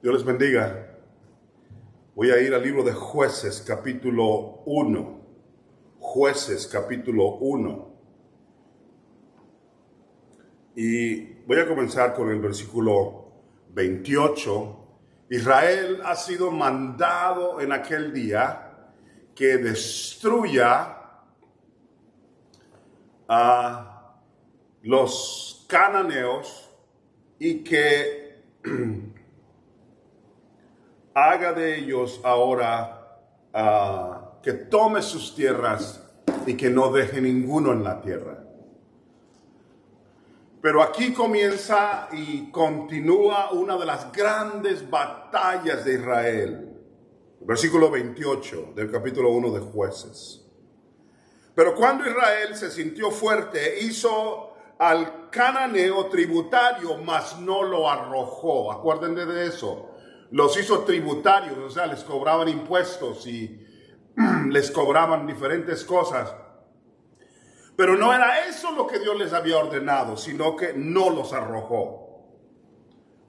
Dios les bendiga. Voy a ir al libro de Jueces, capítulo 1. Jueces, capítulo 1. Y voy a comenzar con el versículo 28. Israel ha sido mandado en aquel día que destruya a los cananeos y que haga de ellos ahora que tome sus tierras y que no deje ninguno en la tierra. Pero aquí comienza y continúa una de las grandes batallas de Israel. Versículo 28 del capítulo 1 de Jueces. Pero cuando Israel se sintió fuerte, hizo al cananeo tributario, mas no lo arrojó. Acuérdense de eso. Los hizo tributarios, o sea, les cobraban impuestos y les cobraban diferentes cosas. Pero no era eso lo que Dios les había ordenado, sino que no los arrojó.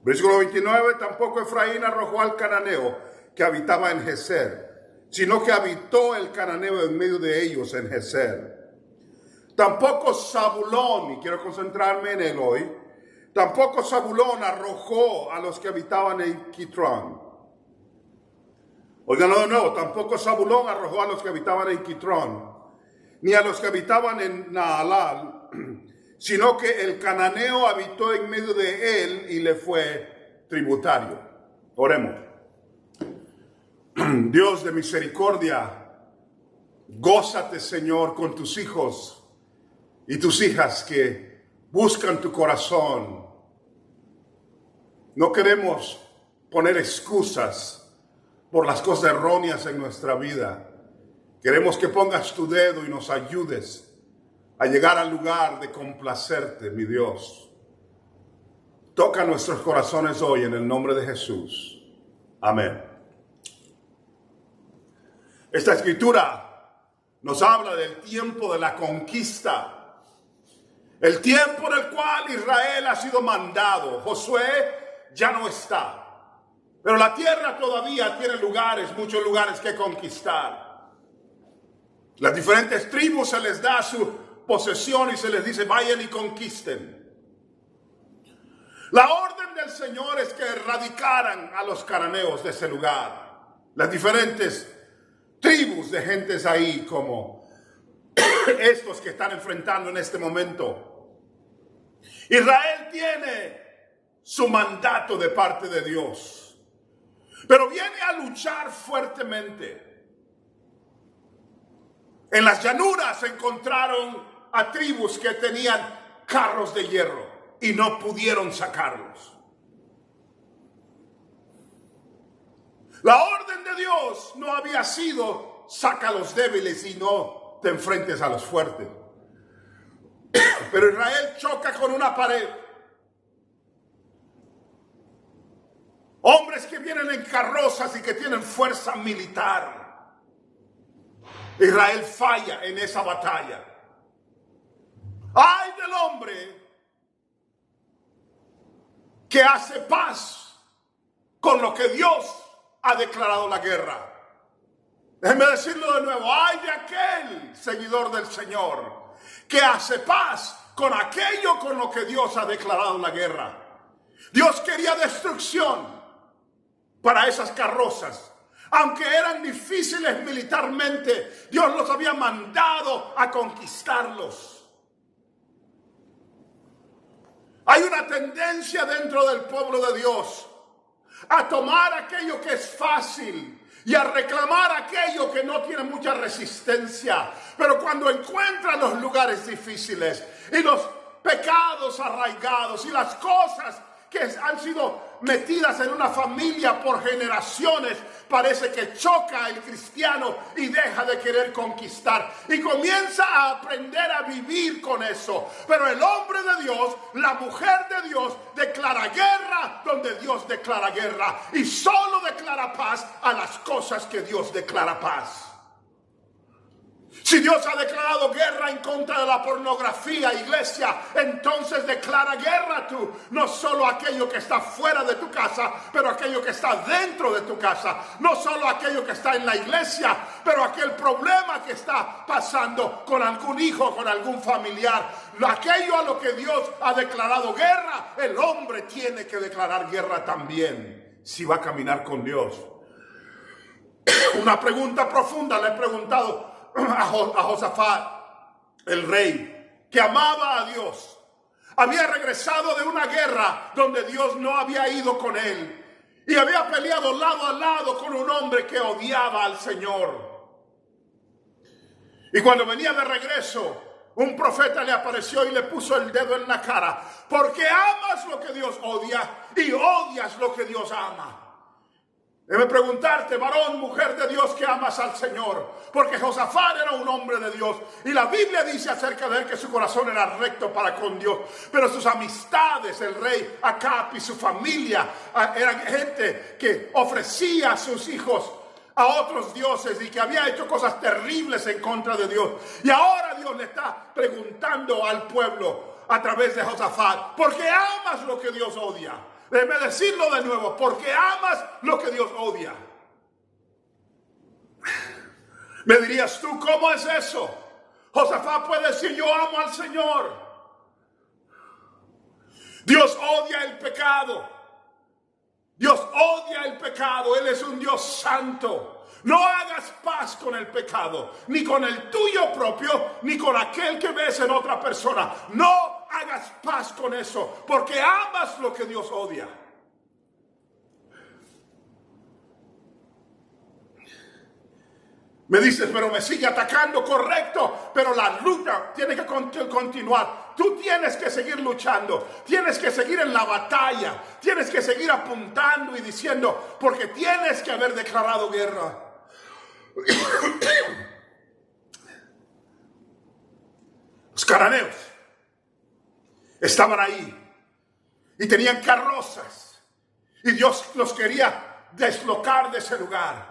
Versículo 29, tampoco Efraín arrojó al cananeo que habitaba en Geser, sino que habitó el cananeo en medio de ellos en Geser. Tampoco Zabulón, y quiero concentrarme en él hoy, tampoco Zabulón arrojó a los que habitaban en Quitrón. Oigan de nuevo, tampoco Zabulón arrojó a los que habitaban en Quitrón, ni a los que habitaban en Naalal, sino que el cananeo habitó en medio de él y le fue tributario. Oremos. Dios de misericordia, gózate, Señor, con tus hijos y tus hijas que buscan tu corazón. No queremos poner excusas por las cosas erróneas en nuestra vida. Queremos que pongas tu dedo y nos ayudes a llegar al lugar de complacerte, mi Dios. Toca nuestros corazones hoy en el nombre de Jesús. Amén. Esta escritura nos habla del tiempo de la conquista. El tiempo en el cual Israel ha sido mandado. Josué ya no está. Pero la tierra todavía tiene muchos lugares que conquistar. Las diferentes tribus se les da su posesión y se les dice vayan y conquisten. La orden del Señor es que erradicaran a los cananeos de ese lugar. Las diferentes tribus de gentes ahí como estos que están enfrentando en este momento. Israel tiene su mandato de parte de Dios, pero viene a luchar fuertemente. En las llanuras encontraron a tribus que tenían carros de hierro y no pudieron sacarlos. La orden de Dios no había sido saca a los débiles y no te enfrentes a los fuertes. Pero Israel choca con una pared. Hombres que vienen en carrozas y que tienen fuerza militar. Israel falla en esa batalla. ¡Ay del hombre que hace paz con lo que Dios ha declarado la guerra! Déjenme decirlo de nuevo. ¡Ay de aquel seguidor del Señor que hace paz con aquello con lo que Dios ha declarado la guerra! Dios quería destrucción para esas carrozas. Aunque eran difíciles militarmente, Dios los había mandado a conquistarlos. Hay una tendencia dentro del pueblo de Dios a tomar aquello que es fácil y a reclamar aquello que no tiene mucha resistencia. Pero cuando encuentran los lugares difíciles y los pecados arraigados y las cosas que han sido metidas en una familia por generaciones, parece que choca el cristiano y deja de querer conquistar y comienza a aprender a vivir con eso. Pero el hombre de Dios, la mujer de Dios, declara guerra donde Dios declara guerra y solo declara paz a las cosas que Dios declara paz. Si Dios ha declarado guerra en contra de la pornografía, iglesia, entonces declara guerra tú, no solo aquello que está fuera de tu casa, pero aquello que está dentro de tu casa, no solo aquello que está en la iglesia, pero aquel problema que está pasando con algún hijo, con algún familiar, aquello a lo que Dios ha declarado guerra, el hombre tiene que declarar guerra también, si va a caminar con Dios. Una pregunta profunda le he preguntado a Josafat, el rey, que amaba a Dios. Había regresado de una guerra donde Dios no había ido con él. Y había peleado lado a lado con un hombre que odiaba al Señor. Y cuando venía de regreso, un profeta le apareció y le puso el dedo en la cara. Porque amas lo que Dios odia y odias lo que Dios ama. Debe preguntarte, varón, mujer de Dios, que amas al Señor. Porque Josafat era un hombre de Dios. Y la Biblia dice acerca de él que su corazón era recto para con Dios. Pero sus amistades, el rey Acab y su familia, eran gente que ofrecía a sus hijos a otros dioses y que había hecho cosas terribles en contra de Dios. Y ahora Dios le está preguntando al pueblo a través de Josafat, ¿por qué amas lo que Dios odia? Déjeme decirlo de nuevo, porque amas lo que Dios odia. Me dirías tú, ¿cómo es eso? Josafat puede decir, yo amo al Señor. Dios odia el pecado. Dios odia el pecado. Él es un Dios santo. No hagas paz con el pecado, ni con el tuyo propio, ni con aquel que ves en otra persona. No hagas paz con eso, porque amas lo que Dios odia. Me dices, pero me sigue atacando, correcto, pero la lucha tiene que continuar. Tú tienes que seguir luchando, tienes que seguir en la batalla, tienes que seguir apuntando y diciendo, porque tienes que haber declarado guerra. Los cananeos estaban ahí y tenían carrozas y Dios los quería deslocar de ese lugar.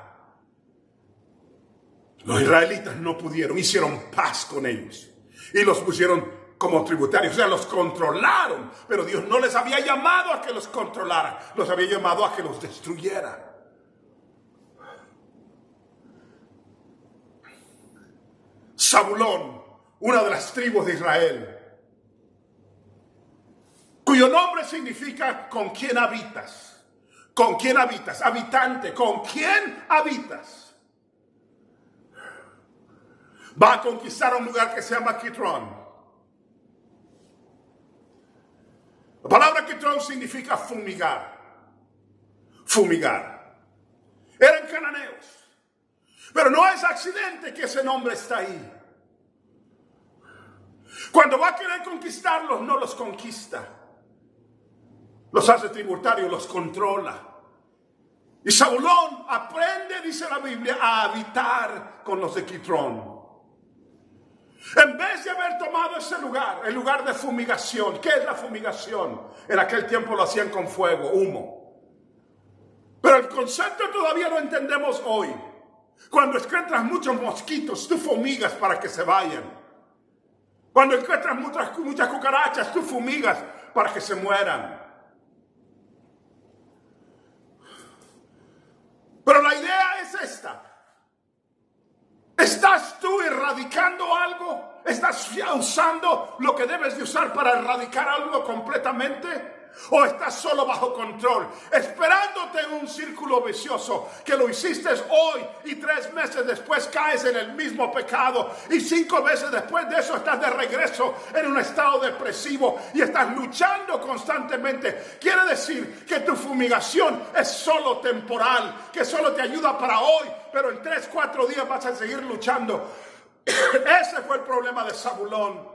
Los israelitas no pudieron, hicieron paz con ellos y los pusieron como tributarios, o sea, los controlaron, pero Dios no les había llamado a que los controlara, los había llamado a que los destruyera. Zabulón, una de las tribus de Israel, cuyo nombre significa con quién habitas. ¿Con quién habitas? Habitante, ¿con quién habitas? Va a conquistar un lugar que se llama Kitrón. La palabra Kitrón significa fumigar. Fumigar. Eran cananeos. Pero no es accidente que ese nombre está ahí. Cuando va a querer conquistarlos, no los conquista. Los hace tributarios, los controla. Y Zabulón aprende, dice la Biblia, a habitar con los de Kitrón. En vez de haber tomado ese lugar, el lugar de fumigación. ¿Qué es la fumigación? En aquel tiempo lo hacían con fuego, humo. Pero el concepto todavía lo entendemos hoy. Cuando encuentras muchos mosquitos, tú fumigas para que se vayan. Cuando encuentras muchas cucarachas, tú fumigas para que se mueran. Pero la idea es esta. ¿Estás tú erradicando algo? ¿Estás usando lo que debes de usar para erradicar algo completamente? ¿O estás solo bajo control, esperándote en un círculo vicioso que lo hiciste hoy y 3 meses después caes en el mismo pecado y 5 meses después de eso estás de regreso en un estado depresivo y estás luchando constantemente? Quiere decir que tu fumigación es solo temporal, que solo te ayuda para hoy, pero en 3-4 días vas a seguir luchando. Ese fue el problema de Zabulón.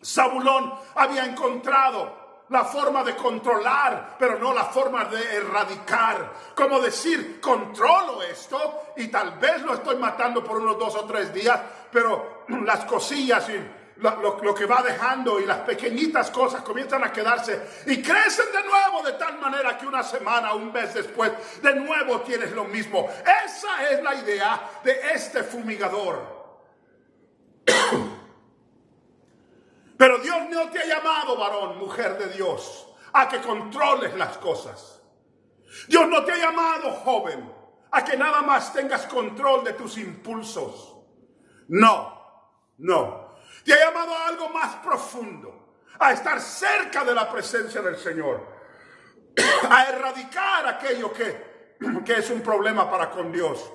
Zabulón había encontrado la forma de controlar, pero no la forma de erradicar. Como decir, controlo esto y tal vez lo estoy matando por unos 2 o 3 días, pero las cosillas y lo que va dejando y las pequeñitas cosas comienzan a quedarse y crecen de nuevo de tal manera que una semana, un mes después, de nuevo tienes lo mismo. Esa es la idea de este fumigador. Pero Dios no te ha llamado, varón, mujer de Dios, a que controles las cosas. Dios no te ha llamado, joven, a que nada más tengas control de tus impulsos. No. Te ha llamado a algo más profundo, a estar cerca de la presencia del Señor, a erradicar aquello que es un problema para con Dios.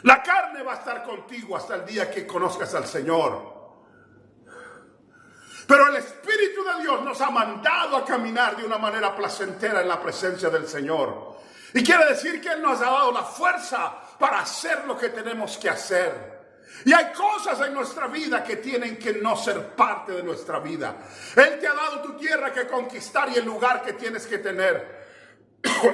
La carne va a estar contigo hasta el día que conozcas al Señor. Pero el Espíritu de Dios nos ha mandado a caminar de una manera placentera en la presencia del Señor. Y quiere decir que Él nos ha dado la fuerza para hacer lo que tenemos que hacer. Y hay cosas en nuestra vida que tienen que no ser parte de nuestra vida. Él te ha dado tu tierra que conquistar y el lugar que tienes que tener.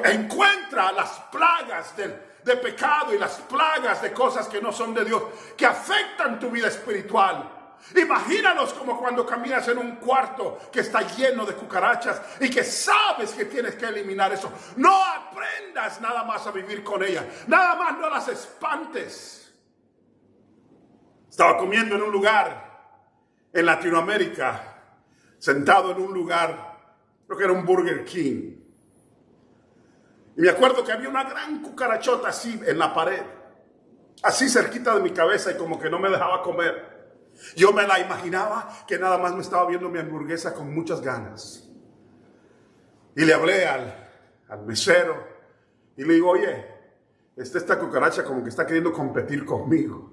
Encuentra las plagas de pecado y las plagas de cosas que no son de Dios, que afectan tu vida espiritual. Imagínalos como cuando caminas en un cuarto que está lleno de cucarachas y que sabes que tienes que eliminar eso. No aprendas nada más a vivir con ellas, nada más no las espantes. Estaba comiendo en un lugar en Latinoamérica, sentado en un lugar, creo que era un Burger King. Y me acuerdo que había una gran cucarachota así en la pared, así cerquita de mi cabeza y como que no me dejaba comer. Yo me la imaginaba que nada más me estaba viendo mi hamburguesa con muchas ganas. Y le hablé al mesero y le digo, oye, esta cucaracha como que está queriendo competir conmigo.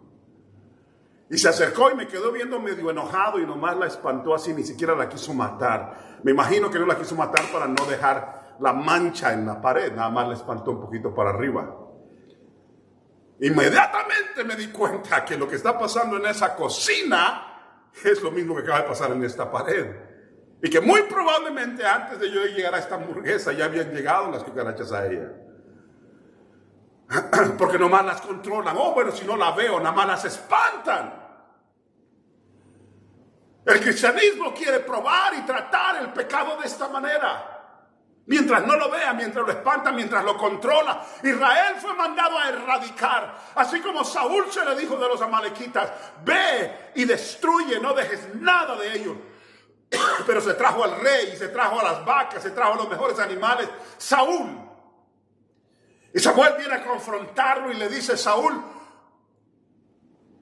Y se acercó y me quedó viendo medio enojado y nomás la espantó así, ni siquiera la quiso matar. Me imagino que no la quiso matar para no dejar la mancha en la pared, nada más la espantó un poquito para arriba. Inmediatamente me di cuenta que lo que está pasando en esa cocina es lo mismo que acaba de pasar en esta pared. Y que muy probablemente antes de yo llegar a esta hamburguesa ya habían llegado las cucarachas a ella. Porque nomás las controlan. Oh, bueno, si no la veo, nada más las espantan. El cristianismo quiere probar y tratar el pecado de esta manera. Mientras no lo vea, mientras lo espanta, mientras lo controla. Israel fue mandado a erradicar. Así como Saúl se le dijo de los amalequitas, ve y destruye, no dejes nada de ellos. Pero se trajo al rey, se trajo a las vacas, se trajo a los mejores animales. Saúl. Y Samuel viene a confrontarlo y le dice, Saúl,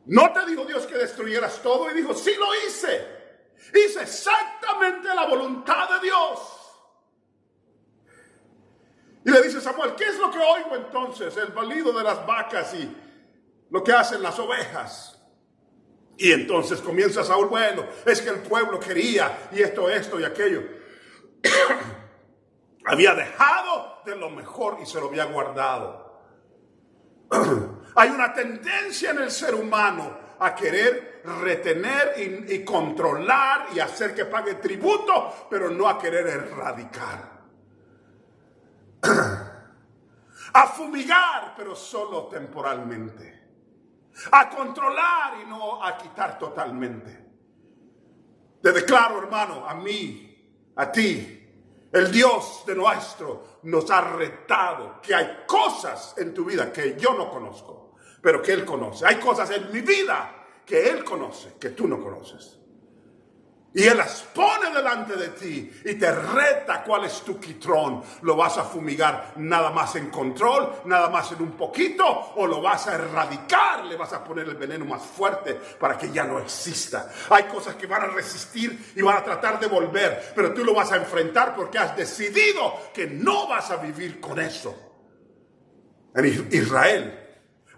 ¿no te dijo Dios que destruyeras todo? Y dijo, sí lo hice. Hice exactamente la voluntad de Dios. Y le dice Samuel, ¿qué es lo que oigo entonces? El balido de las vacas y lo que hacen las ovejas. Y entonces comienza Saúl, bueno, es que el pueblo quería y esto y aquello. Había dejado de lo mejor y se lo había guardado. Hay una tendencia en el ser humano a querer retener y controlar y hacer que pague tributo, pero no a querer erradicar. A fumigar, pero solo temporalmente. A controlar y no a quitar totalmente. Te declaro, hermano, a mí, a ti, el Dios de nuestro nos ha retado que hay cosas en tu vida que yo no conozco, pero que Él conoce. Hay cosas en mi vida que Él conoce, que tú no conoces. Y Él las pone delante de ti y te reta cuál es tu quitrón. ¿Lo vas a fumigar nada más en control, nada más en un poquito? ¿O lo vas a erradicar? Le vas a poner el veneno más fuerte para que ya no exista. Hay cosas que van a resistir y van a tratar de volver, pero tú lo vas a enfrentar porque has decidido que no vas a vivir con eso. En Israel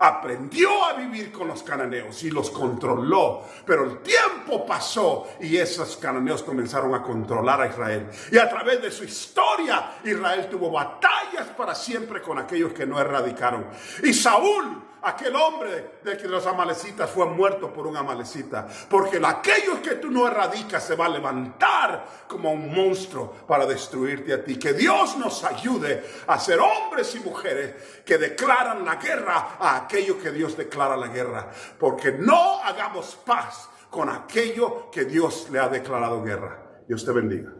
aprendió a vivir con los cananeos y los controló, pero el tiempo pasó y esos cananeos comenzaron a controlar a Israel. Y a través de su historia, Israel tuvo batallas para siempre con aquellos que no erradicaron. Y Saúl, aquel hombre de que los amalecitas, fue muerto por un amalecita, porque aquellos que tú no erradicas se va a levantar como un monstruo para destruirte a ti. Que Dios nos ayude a ser hombres y mujeres que declaran la guerra a aquello que Dios declara la guerra, porque no hagamos paz con aquello que Dios le ha declarado guerra. Dios te bendiga.